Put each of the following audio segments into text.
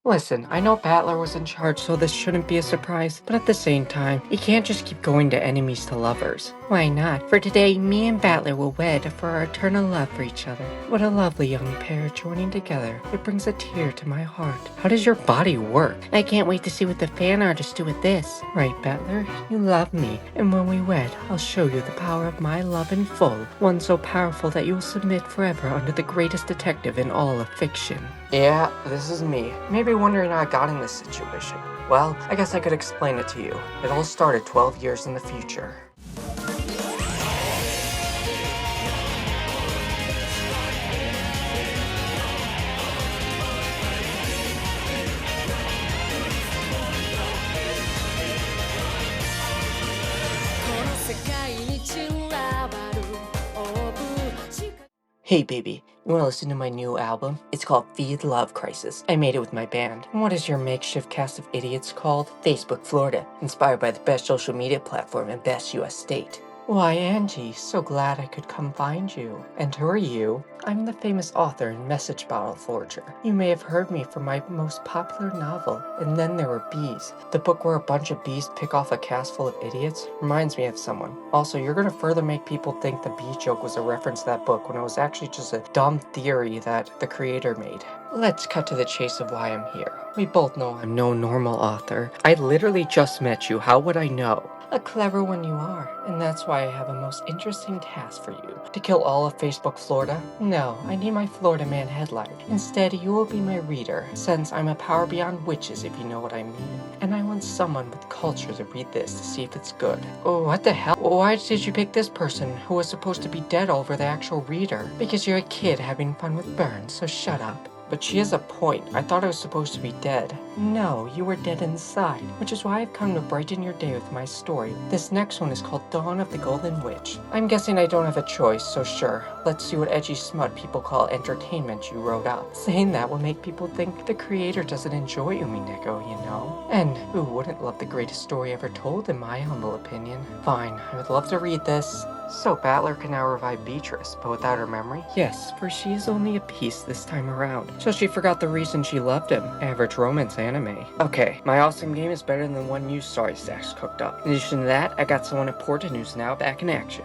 Listen, I know Battler was in charge, so this shouldn't be a surprise, but at the same time, you can't just keep going to enemies to lovers. Why not? For today, me and Battler will wed for our eternal love for each other. What a lovely young pair joining together. It brings a tear to my heart. How does your body work? I can't wait to see what the fan artists do with this. Right, Battler? You love me, and when we wed, I'll show you the power of my love in full. One so powerful that you will submit forever under the greatest detective in all of fiction. Yeah, this is me. Maybe wondering how I got in this situation. Well, I guess I could explain it to you. It all started 12 years in the future. Hey baby, you wanna listen to my new album? It's called Feed Love Crisis. I made it with my band. And what is your makeshift cast of idiots called? Facebook Florida, inspired by the best social media platform and best US state. Why, Angie, so glad I could come find you. And who are you? I'm the famous author and message bottle forger. You may have heard me from my most popular novel, And Then There Were Bees. The book where a bunch of bees pick off a cast full of idiots reminds me of someone. Also, you're gonna further make people think the bee joke was a reference to that book when it was actually just a dumb theory that the creator made. Let's cut to the chase of why I'm here. We both know I'm no normal author. I literally just met you. How would I know? A clever one you are, and that's why I have a most interesting task for you. To kill all of Facebook Florida? No, I need my Florida man headline. Instead, you will be my reader, since I'm a power beyond witches, if you know what I mean. And I want someone with culture to read this to see if it's good. Oh, what the hell? Why did you pick this person, who was supposed to be dead over the actual reader? Because you're a kid having fun with Burns, so shut up. But she has a point. I thought I was supposed to be dead. No, you were dead inside, which is why I've come to brighten your day with my story. This next one is called Dawn of the Golden Witch. I'm guessing I don't have a choice, so sure. Let's see what edgy smut people call entertainment you wrote up. Saying that will make people think the creator doesn't enjoy Umineko, you know? And who wouldn't love the greatest story ever told, in my humble opinion? Fine, I would love to read this. So Battler can now revive Beatrice, but without her memory? Yes, for she is only a piece this time around. So she forgot the reason she loved him. Average romance anime. Okay, my awesome game is better than the one you story stacks cooked up. In addition to that, I got someone important who's now back in action.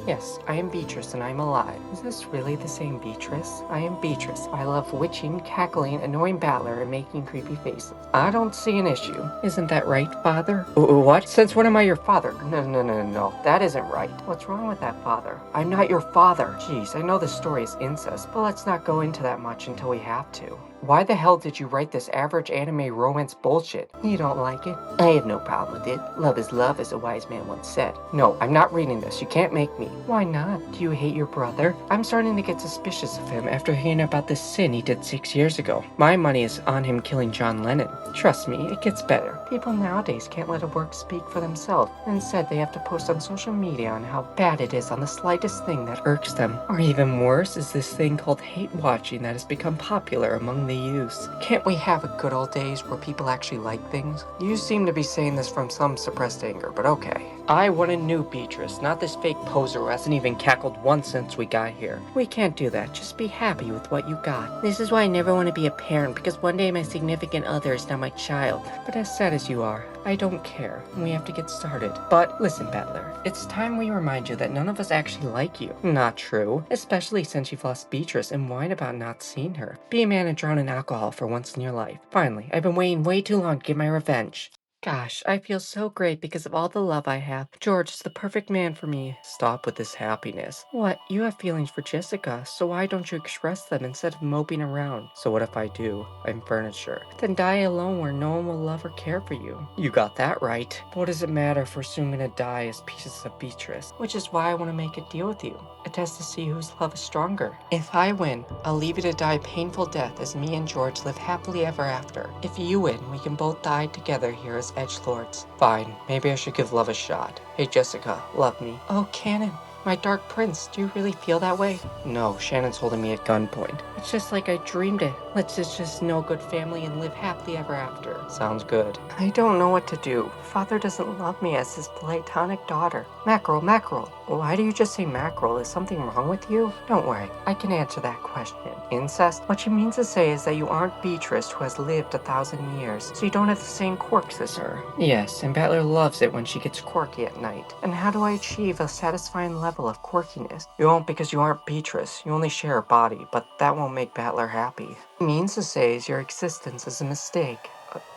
Yes, I am Beatrice and I'm alive. Is this really the same Beatrice? I am Beatrice. I love witching, cackling, annoying Battler, and making creepy faces. I don't see an issue. Isn't that right, father? What? Since when am I your father? No. That isn't right. What's wrong with that, father? I'm not your father. Jeez, I know this story is incest, but let's not go into that much until we have to. Why the hell did you write this average anime romance bullshit? You don't like it? I have no problem with it. Love is love, as a wise man once said. No, I'm not reading this. You can't make me. Why not? Do you hate your brother? I'm starting to get suspicious of him after hearing about the sin he did 6 years ago. My money is on him killing John Lennon. Trust me, it gets better. People nowadays can't let a work speak for themselves. Instead, they have to post on social media on how bad it is on the slightest thing that irks them. Or even worse is this thing called hate watching that has become popular among the youth. Can't we have a good old days where people actually like things? You seem to be saying this from some suppressed anger, but okay. I want a new Beatrice, not this fake poser who hasn't even cackled once since we got here. We can't do that. Just be happy with what you got. This is why I never want to be a parent, because one day my significant other is now my child. But as sad as you are, I don't care, and we have to get started. But listen, Battler, it's time we remind you that none of us actually like you. Not true, especially since you've lost Beatrice and whine about not seeing her. Be a man and drown in alcohol for once in your life. Finally, I've been waiting way too long to get my revenge. Gosh, I feel so great because of all the love I have. George is the perfect man for me. Stop with this happiness. What? You have feelings for Jessica, so why don't you express them instead of moping around? So what if I do? I'm furniture. Then die alone where no one will love or care for you. You got that right. But what does it matter if we're soon gonna die as pieces of Beatrice? Which is why I want to make a deal with you. A test to see whose love is stronger. If I win, I'll leave you to die a painful death as me and George live happily ever after. If you win, we can both die together here as edgelords. Fine, maybe I should give love a shot. Hey Jessica, love me. Oh, Cannon, My dark prince, do you really feel that way? No, Shannon's holding me at gunpoint. It's just like I dreamed it. Let's just know good family and live happily ever after. Sounds good. I don't know what to do. Father doesn't love me as his platonic daughter. Mackerel, mackerel. Why do you just say mackerel? Is something wrong with you? Don't worry, I can answer that question. Incest? What she means to say is that you aren't Beatrice, who has lived 1,000 years, so you don't have the same quirks as her. Yes, and Battler loves it when she gets quirky at night. And how do I achieve a satisfying level of quirkiness? You won't, because you aren't Beatrice. You only share a body, but that won't make Battler happy. What he means to say is your existence is a mistake.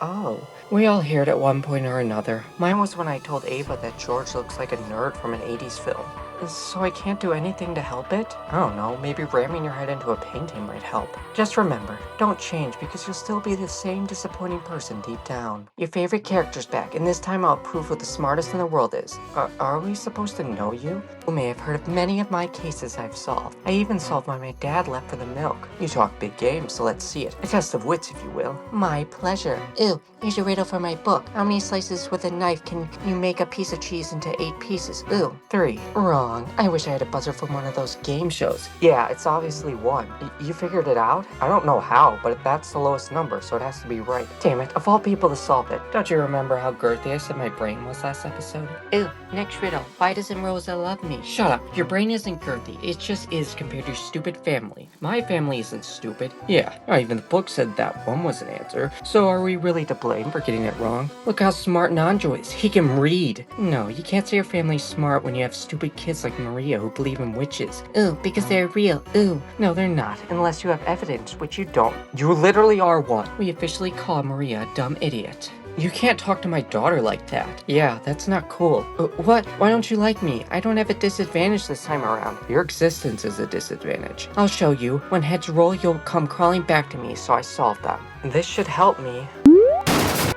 Oh. We all hear it at one point or another. Mine was when I told Ava that George looks like a nerd from an 80s film. So I can't do anything to help it? I don't know, maybe ramming your head into a painting might help. Just remember, don't change because you'll still be the same disappointing person deep down. Your favorite character's back, and this time I'll prove what the smartest in the world is. Are we supposed to know you? You may have heard of many of my cases I've solved. I even solved why my dad left for the milk. You talk big game, so let's see it. A test of wits, if you will. My pleasure. Ew, here's your riddle for my book. How many slices with a knife can you make a piece of cheese into 8 pieces? Ooh, 3. Wrong. I wish I had a buzzer from one of those game shows. Yeah, it's obviously 1. You figured it out? I don't know how, but that's the lowest number, so it has to be right. Damn it, of all people to solve it. Don't you remember how girthy I said my brain was last episode? Ew, next riddle. Why doesn't Rosa love me? Shut up. Your brain isn't girthy. It just is compared to your stupid family. My family isn't stupid. Yeah, even the book said that one was an answer. So are we really to blame for getting it wrong? Look how smart Nanjo is. He can read. No, you can't say your family's smart when you have stupid kids like Maria who believe in witches. Ooh, because they're real. Ooh. No, they're not, unless you have evidence, which you don't. You literally are one. We officially call Maria a dumb idiot. You can't talk to my daughter like that. Yeah, that's not cool. What? Why don't you like me? I don't have a disadvantage this time around. Your existence is a disadvantage. I'll show you. When heads roll, you'll come crawling back to me, so I solved them. This should help me.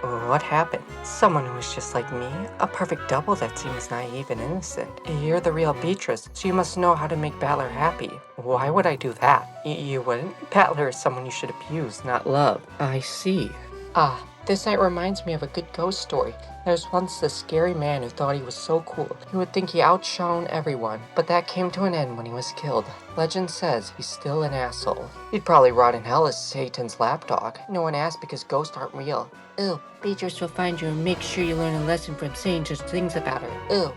What happened? Someone who is just like me? A perfect double that seems naive and innocent. You're the real Beatrice, so you must know how to make Battler happy. Why would I do that? You wouldn't? Battler is someone you should abuse, not love. I see. This night reminds me of a good ghost story. There was once this scary man who thought he was so cool. He would think he outshone everyone, but that came to an end when he was killed. Legend says he's still an asshole. He'd probably rot in hell as Satan's lapdog. No one asked because ghosts aren't real. Ooh, Beatrice will find you and make sure you learn a lesson from saying just things about her. Ooh.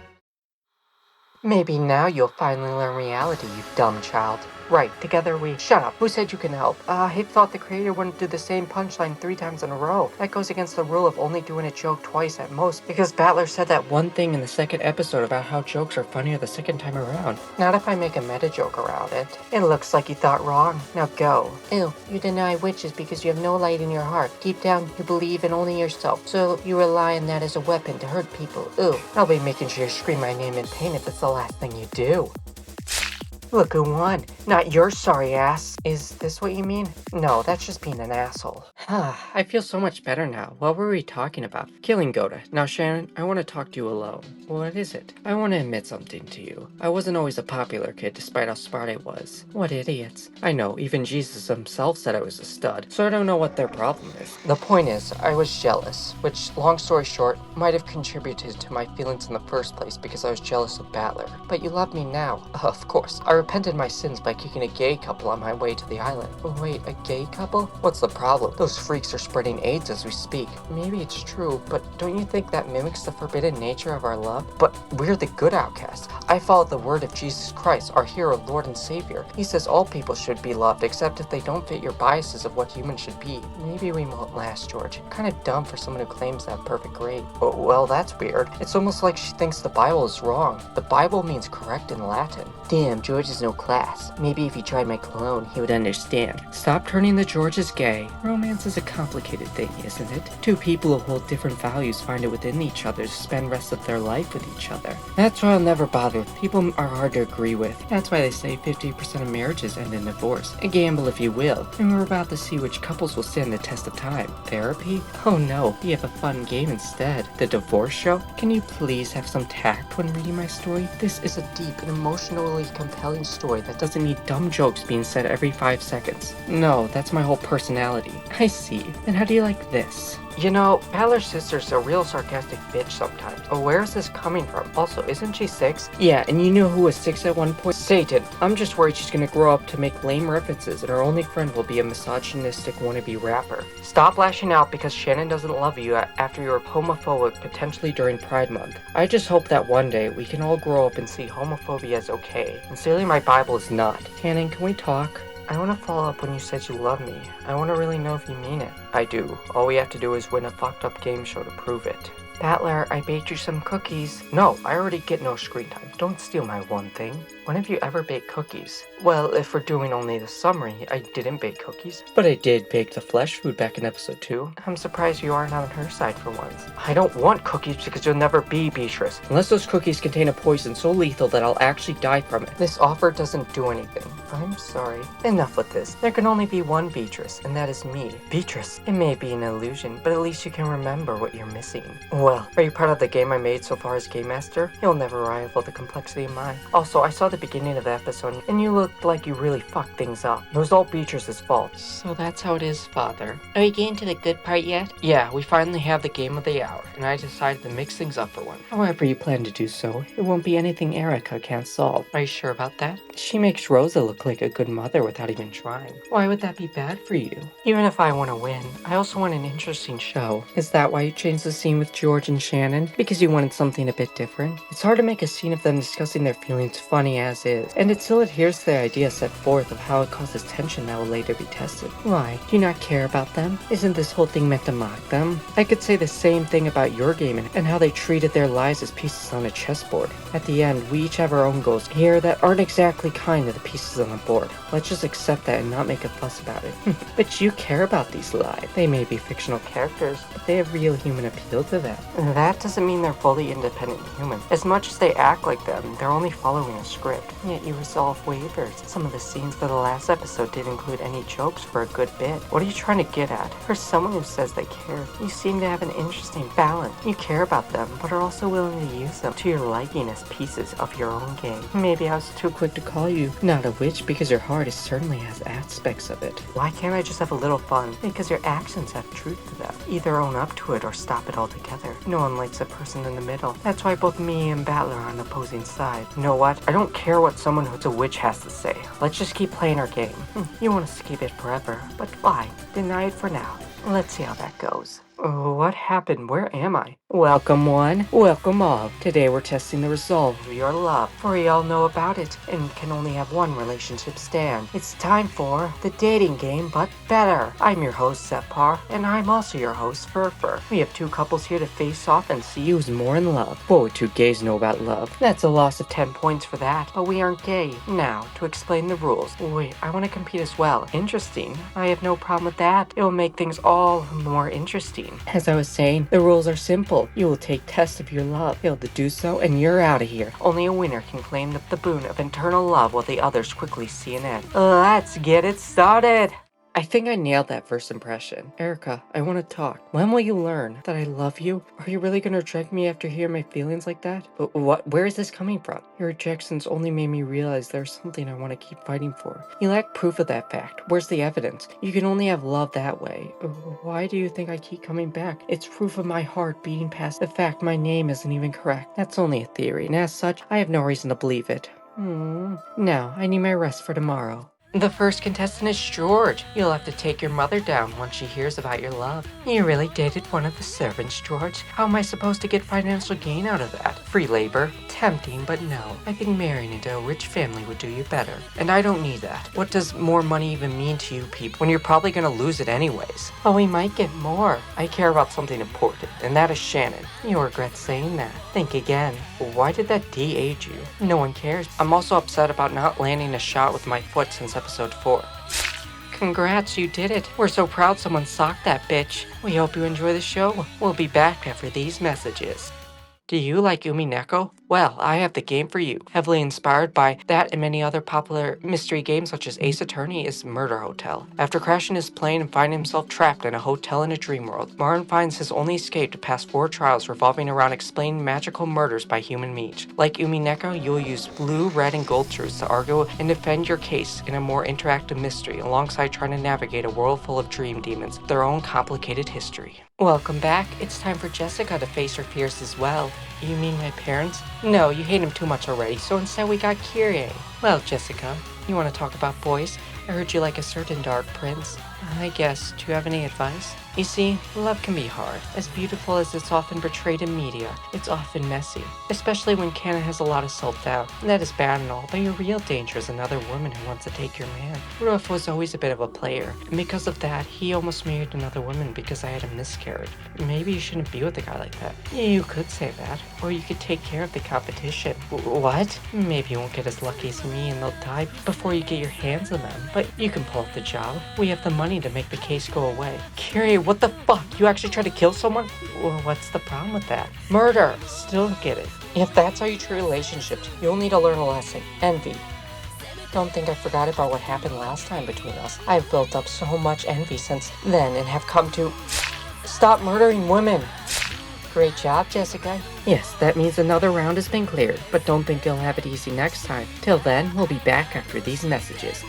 Maybe now you'll finally learn reality, you dumb child. Right, together we... Shut up. Who said you can help? I thought the creator wouldn't do the same punchline 3 times in a row. That goes against the rule of only doing a joke twice at most, because Battler said that one thing in the second episode about how jokes are funnier the second time around. Not if I make a meta joke around it. It looks like you thought wrong. Now go. Ew, you deny witches because you have no light in your heart. Deep down, you believe in only yourself, so you rely on that as a weapon to hurt people. Ooh, I'll be making sure you scream my name in pain if it's the last thing you do. Look who won. Not your sorry ass. Is this what you mean? No, that's just being an asshole. I feel so much better now. What were we talking about? Killing Goda. Now, Shannon, I want to talk to you alone. What is it? I want to admit something to you. I wasn't always a popular kid, despite how smart I was. What idiots. I know, even Jesus himself said I was a stud, so I don't know what their problem is. The point is, I was jealous, which, long story short, might have contributed to my feelings in the first place because I was jealous of Battler. But you love me now. Of course. I repented my sins by kicking a gay couple on my way to the island. Wait, a gay couple? What's the problem? Those freaks are spreading AIDS as we speak. Maybe it's true, but don't you think that mimics the forbidden nature of our love? But we're the good outcasts. I followed the word of Jesus Christ, our hero, Lord and Savior. He says all people should be loved, except if they don't fit your biases of what humans should be. Maybe we won't last, George. Kind of dumb for someone who claims to have perfect grade. Well, that's weird. It's almost like she thinks the Bible is wrong. The Bible means correct in Latin. Damn, George is no class. Maybe if he tried my cologne, he would understand. Stop turning the Georges gay. Romance is a complicated thing, isn't it? Two people who hold different values find it within each other to spend the rest of their life with each other. That's why I'll never bother with people are hard to agree with. That's why they say 50% of marriages end in divorce. A gamble, if you will. And we're about to see which couples will stand the test of time. Therapy? Oh no, we have a fun game instead. The divorce show? Can you please have some tact when reading my story? This is a deep and emotionally compelling story that doesn't need dumb jokes being said every 5 seconds. No, that's my whole personality. I see. And how do you like this? You know, Balor's sister's a real sarcastic bitch sometimes. Oh, where is this coming from? Also, isn't she 6? Yeah, and you know who was 6 at one point? Satan. I'm just worried she's gonna grow up to make lame references and her only friend will be a misogynistic wannabe rapper. Stop lashing out because Shannon doesn't love you after you were homophobic potentially during Pride Month. I just hope that one day we can all grow up and see homophobia as okay, and stealing my Bible is not. Shannon, can we talk? I want to follow up when you said you love me. I want to really know if you mean it. I do. All we have to do is win a fucked up game show to prove it. Battler, I baked you some cookies. No, I already get no screen time. Don't steal my one thing. When have you ever baked cookies? Well, if we're doing only the summary, I didn't bake cookies. But I did bake the flesh food back in episode 2. I'm surprised you aren't on her side for once. I don't want cookies because you'll never be Beatrice. Unless those cookies contain a poison so lethal that I'll actually die from it. This offer doesn't do anything. I'm sorry. Enough with this. There can only be one Beatrice, and that is me. Beatrice, it may be an illusion, but at least you can remember what you're missing. Well, are you proud of the game I made so far as Game Master? You'll never rival the complexity of mine. Also, I saw the beginning of the episode, and you looked like you really fucked things up. It was all Beatrice's fault. So that's how it is, Father. Are we getting to the good part yet? Yeah, we finally have the game of the hour, and I decided to mix things up for one. However you plan to do so, it won't be anything Erika can't solve. Are you sure about that? She makes Rosa look like a good mother without even trying. Why would that be bad for you? Even if I want to win, I also want an interesting show. Is that why you changed the scene with George and Shannon? Because you wanted something a bit different? It's hard to make a scene of them discussing their feelings funny as is, and it still adheres to the idea set forth of how it causes tension that will later be tested. Why? Do you not care about them? Isn't this whole thing meant to mock them? I could say the same thing about your game and how they treated their lives as pieces on a chessboard. At the end, we each have our own goals here that aren't exactly kind to the pieces on the board. Let's just accept that and not make a fuss about it. But you care about these lives. They may be fictional characters, but they have real human appeal to them. That doesn't mean they're fully independent humans. As much as they act like them, they're only following a script. Yet you resolve waivers. Some of the scenes for the last episode didn't include any jokes for a good bit. What are you trying to get at? For someone who says they care, you seem to have an interesting balance. You care about them, but are also willing to use them to your liking as pieces of your own game. Maybe I was too quick to call you not a witch because your heart is certainly has aspects of it. Why can't I just have a little fun? Because your actions have truth to them. Either own up to it or stop it altogether. No one likes a person in the middle. That's why both me and Battler are on the opposing side. You know what? I don't care what someone who's a witch has to say. Let's just keep playing our game. You want us to keep it forever, but fine. Deny it for now. Let's see how that goes. What happened? Where am I? Welcome one, welcome all. Today we're testing the resolve of your love, for we all know about it and can only have one relationship stand. It's time for the dating game, but better. I'm your host, Separ, and I'm also your host, Furfur. We have two couples here to face off and see who's more in love. What would two gays know about love? That's a loss of 10 points for that, but we aren't gay. Now, to explain the rules. Wait, I want to compete as well. Interesting. I have no problem with that. It will make things all more interesting. As I was saying, the rules are simple. You will take tests of your love. Fail to do so, and you're out of here. Only a winner can claim the boon of eternal love while the others quickly see an end. Let's get it started! I think I nailed that first impression. Erika, I want to talk. When will you learn that I love you? Are you really going to reject me after hearing my feelings like that? But where is this coming from? Your rejections only made me realize there's something I want to keep fighting for. You lack proof of that fact. Where's the evidence? You can only have love that way. Why do you think I keep coming back? It's proof of my heart beating past the fact my name isn't even correct. That's only a theory, and as such, I have no reason to believe it. Now, I need my rest for tomorrow. The first contestant is George. You'll have to take your mother down once she hears about your love. You really dated one of the servants, George. How am I supposed to get financial gain out of that? Free labor? Tempting, but no. I think marrying into a rich family would do you better. And I don't need that. What does more money even mean to you people when you're probably gonna lose it anyways? But we might get more. I care about something important, and that is Shannon. You'll regret saying that. Think again. Why did that de-age you? No one cares. I'm also upset about not landing a shot with my foot since episode 4. Congrats, you did it. We're so proud someone socked that bitch. We hope you enjoy the show. We'll be back after these messages. Do you like Umineko? Well, I have the game for you. Heavily inspired by that and many other popular mystery games such as Ace Attorney is Murder Hotel. After crashing his plane and finding himself trapped in a hotel in a dream world, Martin finds his only escape to pass 4 trials revolving around explaining magical murders by human meat. Like Umineko, you'll use blue, red, and gold truths to argue and defend your case in a more interactive mystery alongside trying to navigate a world full of dream demons with their own complicated history. Welcome back. It's time for Jessica to face her fears as well. You mean my parents? No, you hate him too much already, so instead we got Kyrie. Well, Jessica, you want to talk about boys? I heard you like a certain dark prince. I guess. Do you have any advice? You see, love can be hard. As beautiful as it's often portrayed in media, it's often messy. Especially when Kenna has a lot of self-doubt. That is bad and all, but your real danger is another woman who wants to take your man. Rudolph was always a bit of a player, and because of that, he almost married another woman because I had a miscarriage. Maybe you shouldn't be with a guy like that. You could say that, or you could take care of the competition. What? Maybe you won't get as lucky as me and they'll die before you get your hands on them, but you can pull off the job. We have the money to make the case go away. Kyrie, what the fuck? You actually tried to kill someone? Well, what's the problem with that? Murder! Still don't get it. If that's how you treat relationships, you'll need to learn a lesson. Envy. Don't think I forgot about what happened last time between us. I've built up so much envy since then and have come to stop murdering women. Great job, Jessica. Yes, that means another round has been cleared, but don't think you'll have it easy next time. Till then, we'll be back after these messages.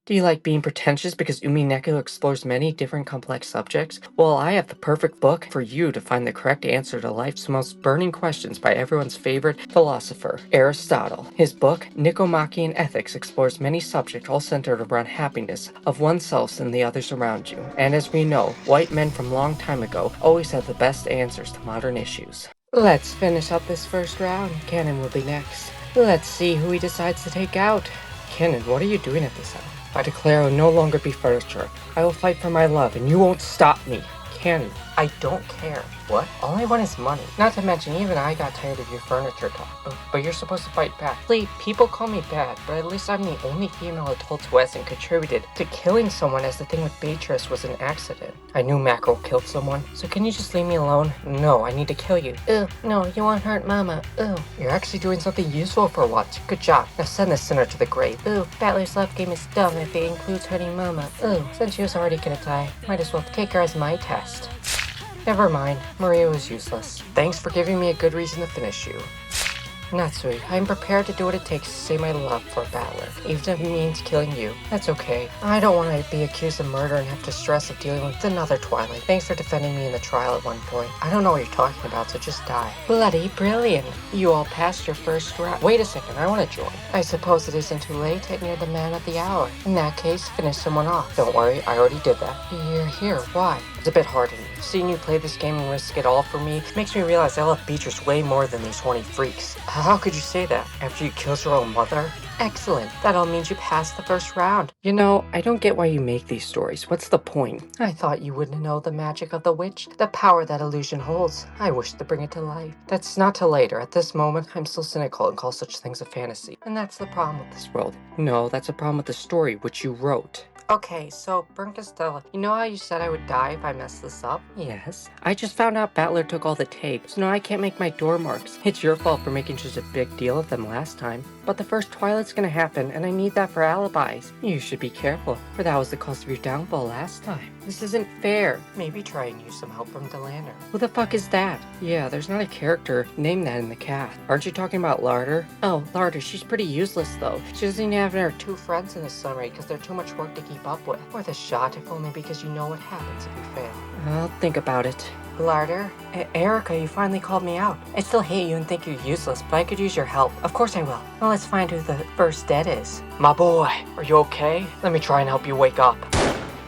Do you like being pretentious because Umineko explores many different complex subjects? Well, I have the perfect book for you to find the correct answer to life's most burning questions by everyone's favorite philosopher, Aristotle. His book, Nicomachean Ethics, explores many subjects all centered around happiness of oneself and the others around you. And as we know, white men from long time ago always had the best answers to modern issues. Let's finish up this first round. Cannon will be next. Let's see who he decides to take out. Cannon, what are you doing at this hour? I declare I will no longer be furniture. I will fight for my love, and you won't stop me. Cannon, I don't care. What? All I want is money. Not to mention, even I got tired of your furniture talk. But you're supposed to fight back. Please, people call me bad, but at least I'm the only female adult who hasn't contributed to killing someone, as the thing with Beatrice was an accident. I knew Mackerel killed someone, so can you just leave me alone? No, I need to kill you. Ew, no, you won't hurt Mama. Ew. You're actually doing something useful for once. Good job. Now send this sinner to the grave. Ew, Battler's love game is dumb if it includes hurting Mama. Ew, since she was already gonna die, might as well take her as my test. Never mind, Maria was useless. Thanks for giving me a good reason to finish you. Natsui, I am prepared to do what it takes to say my love for a battler, even if it means killing you. That's okay. I don't want to be accused of murder and have to stress of dealing with another Twilight. Thanks for defending me in the trial at one point. I don't know what you're talking about, so just die. Bloody brilliant. You all passed your first round. Wait a second, I want to join. I suppose it isn't too late, and you're the man of the hour. In that case, finish someone off. Don't worry, I already did that. You're here, why? It's a bit hard on you. Seeing you play this game and risk it all for me makes me realize I love Beatrice way more than these horny freaks. How could you say that? After you killed your own mother? Excellent. That all means you passed the first round. You know, I don't get why you make these stories. What's the point? I thought you wouldn't know the magic of the witch, the power that illusion holds. I wish to bring it to life. That's not till later. At this moment, I'm still cynical and call such things a fantasy. And that's the problem with this world. No, that's a problem with the story, which you wrote. Okay, so, Berncastella, you know how you said I would die if I messed this up? Yes. I just found out Battler took all the tape, so now I can't make my door marks. It's your fault for making such a big deal of them last time. But the first Twilight's gonna happen, and I need that for alibis. You should be careful, for that was the cost of your downfall last time. This isn't fair. Maybe try and use some help from Delander. Who the fuck is that? Yeah, there's not a character named that in the cast. Aren't you talking about Larder? Oh, Larder, she's pretty useless though. She doesn't even have her 2 friends in the summary because they're too much work to keep up with. Worth a shot, if only because you know what happens if you fail. I'll think about it. Larder? Erika, you finally called me out. I still hate you and think you're useless, but I could use your help. Of course I will. Well, let's find who the first dead is. My boy, are you okay? Let me try and help you wake up.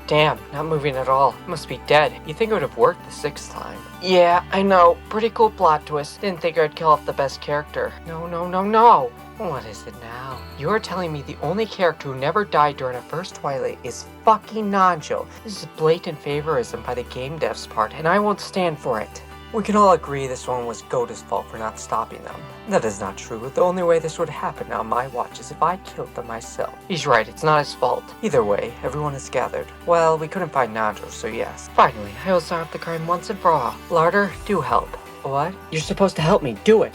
Damn, not moving at all. Must be dead. You think it would have worked the 6th time? Yeah, I know. Pretty cool plot twist. Didn't think I'd kill off the best character. No. What is it now? You're telling me the only character who never died during a first Twilight is fucking Nanjo. This is blatant favorism by the game devs part, and I won't stand for it. We can all agree this one was Gota's fault for not stopping them. That is not true. The only way this would happen on my watch is if I killed them myself. He's right, it's not his fault. Either way, everyone is gathered. Well, we couldn't find Nanjo, so yes. Finally, I will start the crime once and for all. Larder, do help. What? You're supposed to help me. Do it.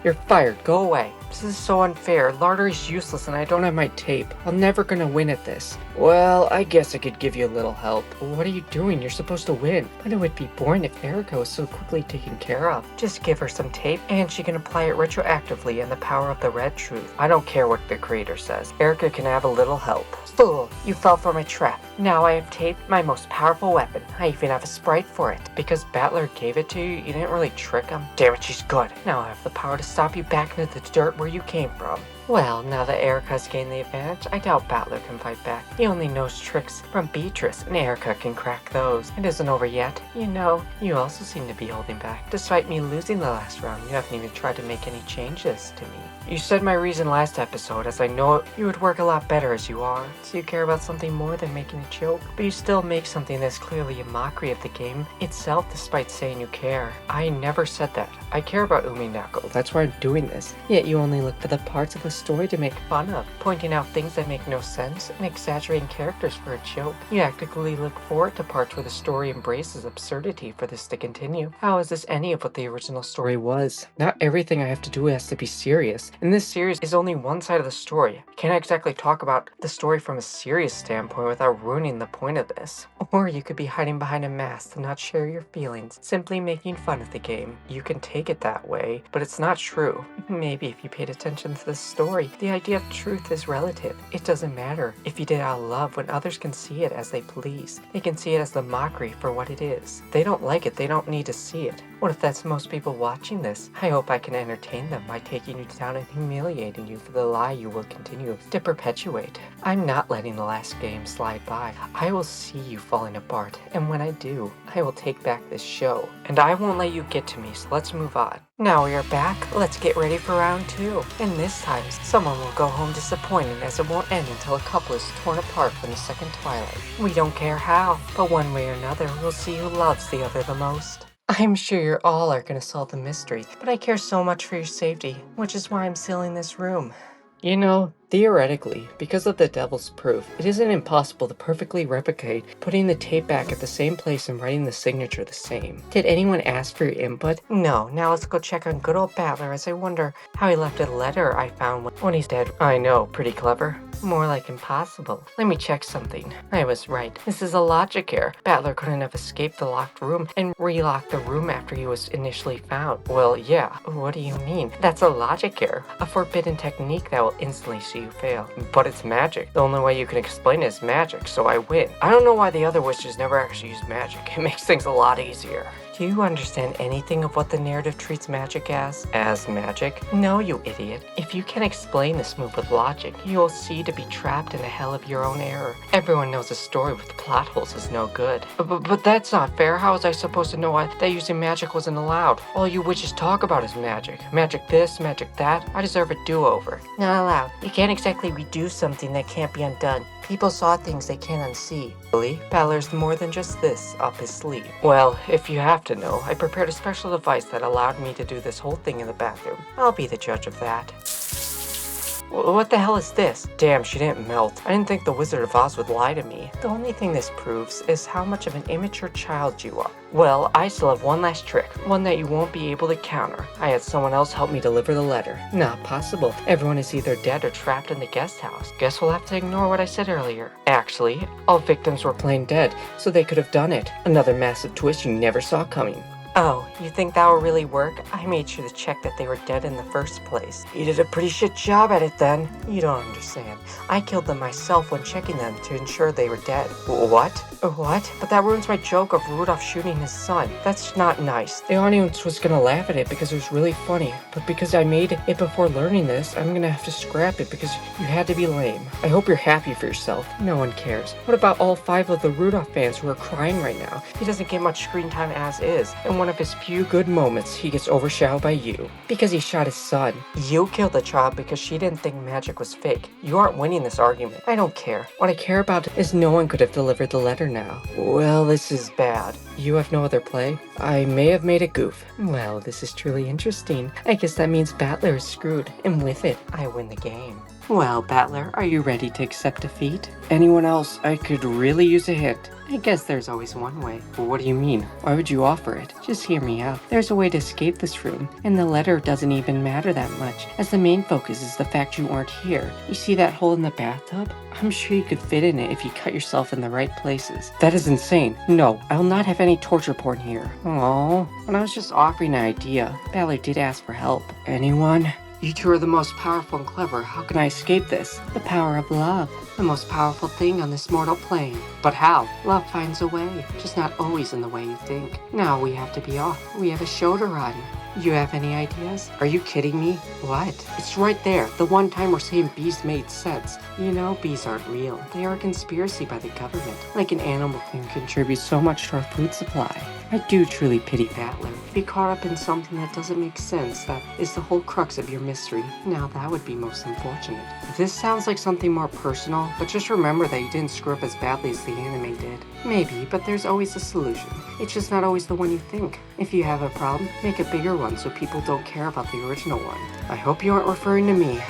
You're fired. Go away. This is so unfair. Lardery's useless and I don't have my tape. I'm never gonna win at this. Well, I guess I could give you a little help. What are you doing? You're supposed to win. But it would be boring if Erika was so quickly taken care of. Just give her some tape and she can apply it retroactively in the power of the red truth. I don't care what the creator says. Erika can have a little help. Fool, you fell for my trap. Now I have tape, my most powerful weapon. I even have a sprite for it. Because Battler gave it to you, you didn't really trick him. Damn it, she's good. Now I have the power to stop you back into the dirt where you came from. Well, now that Erika's gained the advantage, I doubt Battler can fight back. He only knows tricks from Beatrice, and Erika can crack those. It isn't over yet. You know, you also seem to be holding back. Despite me losing the last round, you haven't even tried to make any changes to me. You said my reason last episode, as I know you would work a lot better as you are. So you care about something more than making a joke. But you still make something that's clearly a mockery of the game itself despite saying you care. I never said that. I care about Umineko. That's why I'm doing this. Yet you only look for the parts of the story to make fun of, pointing out things that make no sense and exaggerating characters for a joke. You actively look forward to parts where the story embraces absurdity for this to continue. How is this any of what the original story was? Not everything I have to do has to be serious. And this series is only one side of the story. I can't exactly talk about the story from a serious standpoint without ruining the point of this. Or you could be hiding behind a mask to not share your feelings, simply making fun of the game. You can take it that way, but it's not true. Maybe if you paid attention to the story, the idea of truth is relative. It doesn't matter if you did it out of love when others can see it as they please. They can see it as the mockery for what it is. They don't like it, they don't need to see it. What if that's most people watching this? I hope I can entertain them by taking you down and humiliating you for the lie you will continue to perpetuate. I'm not letting the last game slide by. I will see you falling apart, and when I do, I will take back this show. And I won't let you get to me, so let's move on. Now we are back, let's get ready for round 2. And this time, someone will go home disappointed as it won't end until a couple is torn apart from the second twilight. We don't care how, but one way or another, we'll see who loves the other the most. I'm sure you all are going to solve the mystery, but I care so much for your safety, which is why I'm sealing this room. You know, theoretically, because of the devil's proof, it isn't impossible to perfectly replicate putting the tape back at the same place and writing the signature the same. Did anyone ask for your input? No. Now let's go check on good old Battler as I wonder how he left a letter I found when he's dead. I know, pretty clever. More like impossible. Let me check something. I was right. This is a logic error. Battler couldn't have escaped the locked room and relocked the room after he was initially found. Well, yeah. What do you mean? That's a logic error. A forbidden technique that will instantly see you fail. But it's magic. The only way you can explain it is magic, so I win. I don't know why the other witches never actually used magic. It makes things a lot easier. Do you understand anything of what the narrative treats magic as? As magic? No, you idiot. If you can explain this move with logic, you will see to be trapped in a hell of your own error. Everyone knows a story with plot holes is no good. But that's not fair. How was I supposed to know that using magic wasn't allowed? All you witches talk about is magic. Magic this, magic that. I deserve a do-over. Not allowed. You can't exactly redo something that can't be undone. People saw things they can't unsee. Really? Battler's more than just this up his sleeve. Well, if you have to know, I prepared a special device that allowed me to do this whole thing in the bathroom. I'll be the judge of that. What the hell is this? Damn, she didn't melt. I didn't think the Wizard of Oz would lie to me. The only thing this proves is how much of an immature child you are. Well, I still have one last trick, one that you won't be able to counter. I had someone else help me deliver the letter. Not possible. Everyone is either dead or trapped in the guest house. Guess we'll have to ignore what I said earlier. Actually, all victims were plain dead, so they could have done it. Another massive twist you never saw coming. Oh, you think that will really work? I made sure to check that they were dead in the first place. You did a pretty shit job at it then. You don't understand. I killed them myself when checking them to ensure they were dead. What? What? But that ruins my joke of Rudolph shooting his son. That's not nice. The audience was gonna laugh at it because it was really funny. But because I made it before learning this, I'm gonna have to scrap it because you had to be lame. I hope you're happy for yourself. No one cares. What about all 5 of the Rudolph fans who are crying right now? He doesn't get much screen time as is. And one of his few good moments, he gets overshadowed by you. Because he shot his son. You killed the child because she didn't think magic was fake. You aren't winning this argument. I don't care. What I care about is no one could have delivered the letter now. Well, this is bad. You have no other play? I may have made a goof. Well, this is truly interesting. I guess that means Battler is screwed, and with it, I win the game. Well, Battler, are you ready to accept defeat? Anyone else? I could really use a hint. I guess there's always one way. Well, what do you mean? Why would you offer it? Just hear me out. There's a way to escape this room, and the letter doesn't even matter that much, as the main focus is the fact you aren't here. You see that hole in the bathtub? I'm sure you could fit in it if you cut yourself in the right places. That is insane. No, I'll not have any torture porn here. Oh, when I was just offering an idea, Battler did ask for help. Anyone? You two are the most powerful and clever. How can I escape this? The power of love. The most powerful thing on this mortal plane. But how? Love finds a way, just not always in the way you think. Now we have to be off. We have a show to run. You have any ideas? Are you kidding me? What? It's right there. The one time we're saying bees made sense. You know, bees aren't real. They are a conspiracy by the government. Like an animal can contribute so much to our food supply. I do truly pity Battler. Be caught up in something that doesn't make sense, that is the whole crux of your mystery. Now that would be most unfortunate. This sounds like something more personal, but just remember that you didn't screw up as badly as the anime did. Maybe, but there's always a solution. It's just not always the one you think. If you have a problem, make a bigger one so people don't care about the original one. I hope you aren't referring to me.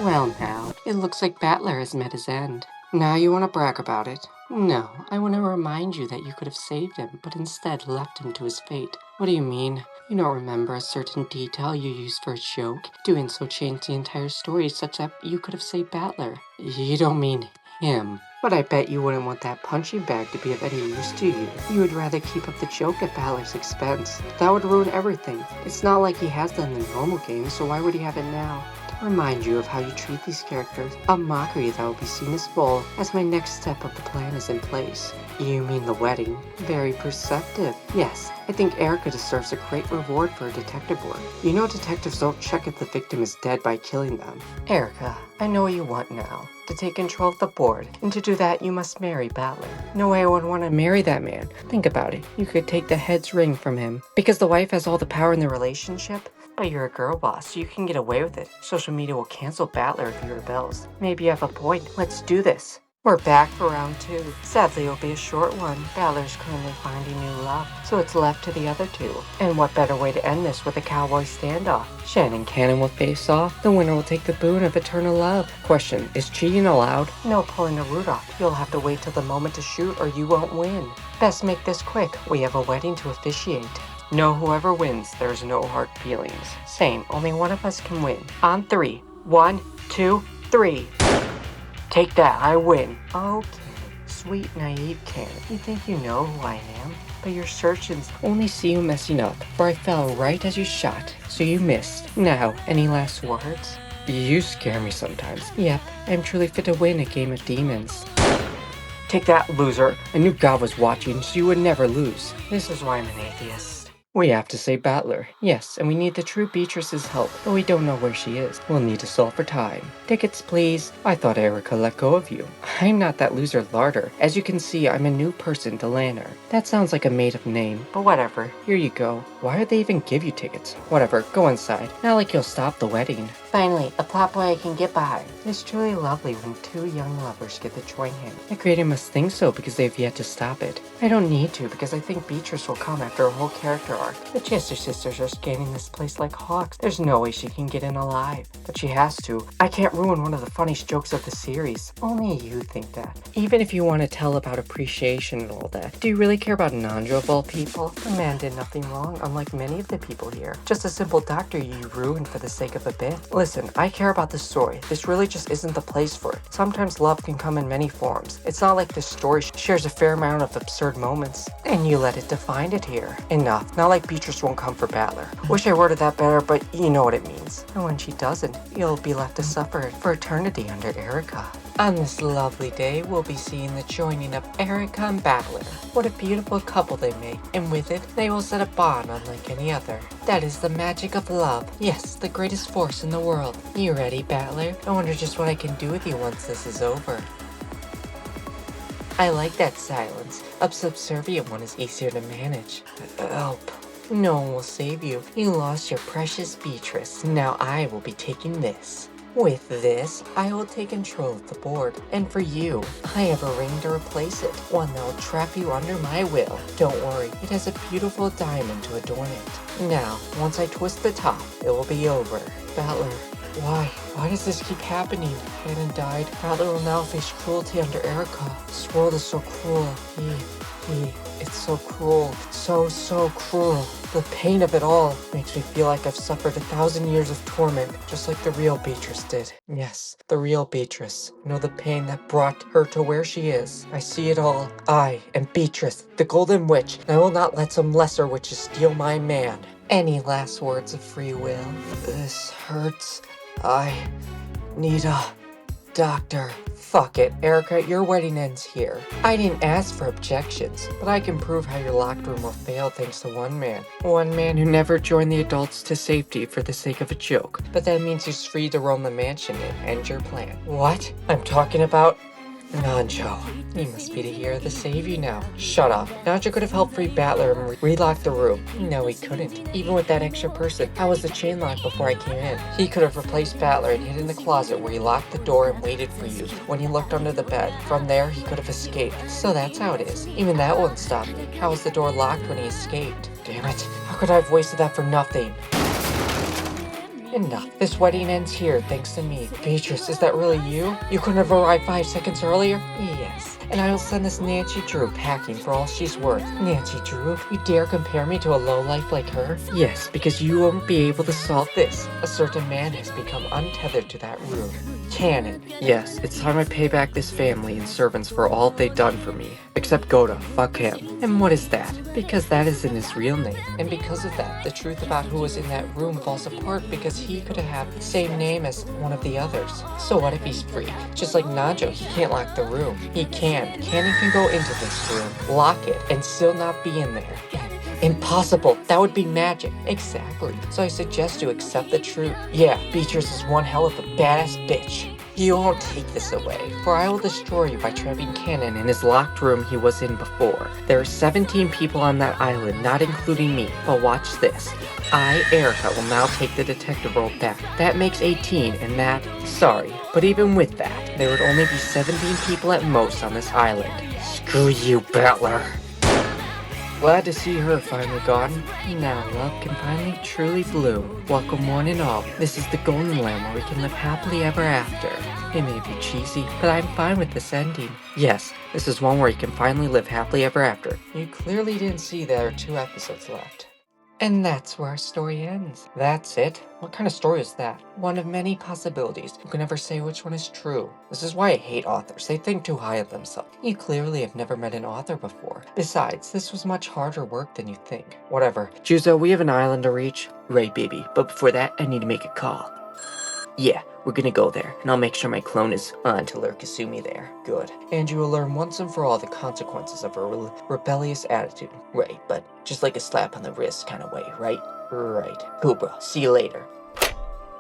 Well now, it looks like Battler has met his end. Now you want to brag about it? No, I want to remind you that you could have saved him, but instead left him to his fate. What do you mean? You don't remember a certain detail you used for a joke? Doing so changed the entire story such that you could have saved Battler. You don't mean him. But I bet you wouldn't want that punching bag to be of any use to you. You would rather keep up the joke at Battler's expense. That would ruin everything. It's not like he has that in the normal game, so why would he have it now? To remind you of how you treat these characters, a mockery that will be seen as full as my next step of the plan is in place. You mean the wedding? Very perceptive. Yes, I think Erika deserves a great reward for her detective work. You know detectives don't check if the victim is dead by killing them. Erika, I know what you want now. To take control of the board, and to do that you must marry Battler. No way I would want to marry that man. Think about it. You could take the head's ring from him. Because the wife has all the power in the relationship? But you're a girl boss, so you can get away with it. Social media will cancel Battler if he rebels. Maybe you have a point. Let's do this. We're back for round 2. Sadly, it'll be a short one. Battler's currently finding new love, so it's left to the other two. And what better way to end this with a cowboy standoff? Shannon Cannon will face off. The winner will take the boon of eternal love. Question, is cheating allowed? No pulling a root off. You'll have to wait till the moment to shoot or you won't win. Best make this quick. We have a wedding to officiate. No, whoever wins, there's no hard feelings. Same, only one of us can win. On 3. 1, 2, 3. Take that, I win. Okay, sweet naive Karen. You think you know who I am? But your searches only see you messing up, for I fell right as you shot, so you missed. Now, any last words? You scare me sometimes. Yep, I'm truly fit to win a game of demons. Take that, loser. I knew God was watching, so you would never lose. This is why I'm an atheist. We have to save Battler. Yes, and we need the true Beatrice's help, but we don't know where she is. We'll need to solve for time. Tickets, please. I thought Erika let go of you. I'm not that loser Larder. As you can see, I'm a new person to Lanner. That sounds like a made-up name, but whatever. Here you go. Why would they even give you tickets? Whatever, go inside. Not like you'll stop the wedding. Finally, a plot boy I can get behind. It's truly lovely when two young lovers get to join hands. The creator must think so because they've yet to stop it. I don't need to because I think Beatrice will come after a whole character arc. The Chester sisters are scanning this place like hawks. There's no way she can get in alive. But she has to. I can't ruin one of the funniest jokes of the series. Only you think that. Even if you want to tell about appreciation and all that, do you really care about Nandro of all people? The man did nothing wrong, unlike many of the people here. Just a simple doctor you ruined for the sake of a bit. Listen, I care about the story. This really just isn't the place for it. Sometimes love can come in many forms. It's not like this story shares a fair amount of absurd moments, and you let it define it here. Enough. Not like Beatrice won't come for Battler. Wish I worded that better, but you know what it means. And when she doesn't, you'll be left to suffer for eternity under Erika. On this lovely day, we'll be seeing the joining of Erika and Battler. What a beautiful couple they make, and with it, they will set a bond unlike any other. That is the magic of love. Yes, the greatest force in the world. You ready, Battler? I wonder just what I can do with you once this is over. I like that silence. A subservient one is easier to manage. Help. No one will save you. You lost your precious Beatrice. Now I will be taking this. With this, I will take control of the board. And for you, I have a ring to replace it. One that will trap you under my will. Don't worry, it has a beautiful diamond to adorn it. Now, once I twist the top, it will be over. Battler, Why? Why does this keep happening? Cannon died. Rattler will now face cruelty under Erika. This world is so cruel. It's so cruel. So cruel. The pain of it all makes me feel like I've suffered 1,000 years of torment, just like the real Beatrice did. Yes, the real Beatrice. I know the pain that brought her to where she is. I see it all. I am Beatrice, the Golden Witch, and I will not let some lesser witches steal my man. Any last words of free will? This hurts. I need a doctor. Fuck it, Erika, your wedding ends here. I didn't ask for objections, but I can prove how your locked room will fail thanks to one man. One man who never joined the adults to safety for the sake of a joke. But that means he's free to roam the mansion and end your plan. What? I'm talking about Nanjo. He must be the hero to save you now. Shut up. Nanjo could have helped free Battler and relock the room. No, he couldn't. Even with that extra person, how was the chain locked before I came in? He could have replaced Battler and hid in the closet where he locked the door and waited for you when he looked under the bed. From there, he could have escaped. So that's how it is. Even that won't stop me. How was the door locked when he escaped? Damn it. How could I have wasted that for nothing? Enough. This wedding ends here, thanks to me. Beatrice, is that really you? You couldn't have arrived 5 seconds earlier? Yes. And I will send this Nancy Drew packing for all she's worth. Nancy Drew? You dare compare me to a lowlife like her? Yes, because you won't be able to solve this. A certain man has become untethered to that room. Cannon. Yes, it's time I pay back this family and servants for all they've done for me. Except Goda, fuck him. And what is that? Because that isn't his real name. And because of that, the truth about who was in that room falls apart because he could have had the same name as one of the others. So what if he's free? Just like Nanjo, he can't lock the room. He can. Cannon can go into this room, lock it, and still not be in there. Impossible. That would be magic. Exactly. So I suggest you accept the truth. Yeah, Beatrice is one hell of a badass bitch. You won't take this away, for I will destroy you by trapping Cannon in his locked room he was in before. There are 17 people on that island, not including me, but watch this. I, Erika, will now take the detective role back. That makes 18, and that, sorry, but even with that, there would only be 17 people at most on this island. Screw you, Battler. Glad to see her finally gone. Now love can finally truly bloom. Welcome one and all. This is the Golden Land where we can live happily ever after. It may be cheesy, but I'm fine with this ending. Yes, this is one where you can finally live happily ever after. You clearly didn't see there are 2 episodes left. And that's where our story ends. That's it? What kind of story is that? One of many possibilities. You can never say which one is true. This is why I hate authors. They think too high of themselves. You clearly have never met an author before. Besides, this was much harder work than you think. Whatever. Juzo, we have an island to reach. Right, baby. But before that, I need to make a call. Yeah, we're gonna go there, and I'll make sure my clone is on to lure Kasumi there. Good. And you will learn once and for all the consequences of her rebellious attitude. Right, but just like a slap on the wrist kind of way, right? Right. Kubra, see you later.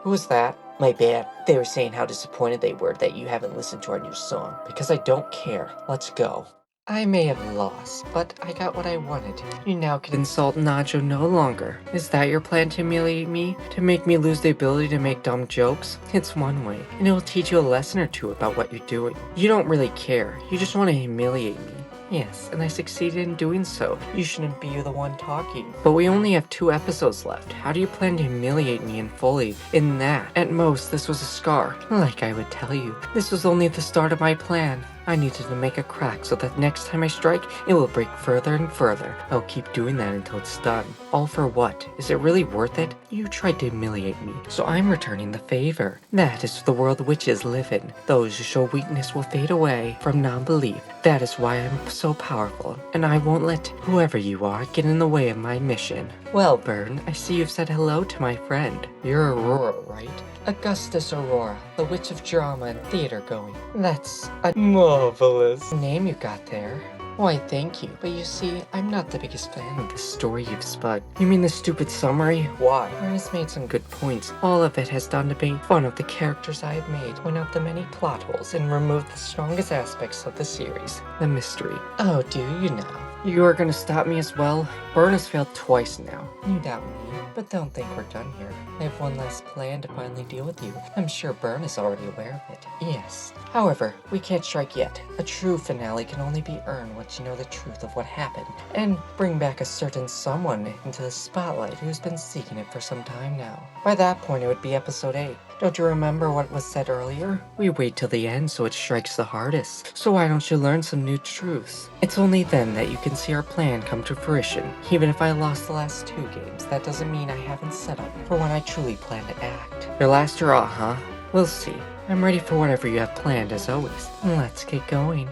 Who was that? My bad. They were saying how disappointed they were that you haven't listened to our new song. Because I don't care. Let's go. I may have lost, but I got what I wanted. You now can insult Nacho no longer. Is that your plan to humiliate me? To make me lose the ability to make dumb jokes? It's one way, and it will teach you a lesson or two about what you're doing. You don't really care. You just want to humiliate me. Yes, and I succeeded in doing so. You shouldn't be the one talking. But we only have 2 episodes left. How do you plan to humiliate me in fully? In that, at most, this was a scar. Like I would tell you, this was only the start of my plan. I needed to make a crack so that next time I strike, it will break further and further. I'll keep doing that until it's done. All for what? Is it really worth it? You tried to humiliate me, so I'm returning the favor. That is the world witches live in. Those who show weakness will fade away from non-belief. That is why I'm so powerful, and I won't let whoever you are get in the way of my mission. Well, Byrne, I see you've said hello to my friend. You're Aurora, right? Augustus Aurora, the witch of drama and theater going. That's a marvelous name you got there. Why, thank you. But you see, I'm not the biggest fan of the story you've spun. You mean the stupid summary? Why? Ernest made some good points. All of it has done to make fun of the characters I have made, point out the many plot holes, and remove the strongest aspects of the series. The mystery. Oh, do you now? You are gonna stop me as well? Byrne has failed twice now. You doubt me, but don't think we're done here. I have one last plan to finally deal with you. I'm sure Byrne is already aware of it. Yes. However, we can't strike yet. A true finale can only be earned once you know the truth of what happened, and bring back a certain someone into the spotlight who's been seeking it for some time now. By that point, it would be episode 8. Don't you remember what was said earlier? We wait till the end so it strikes the hardest. So why don't you learn some new truths? It's only then that you can see our plan come to fruition. Even if I lost the last 2 games, that doesn't mean I haven't settled for when I truly plan to act. Your last draw, huh? We'll see. I'm ready for whatever you have planned as always. Let's get going.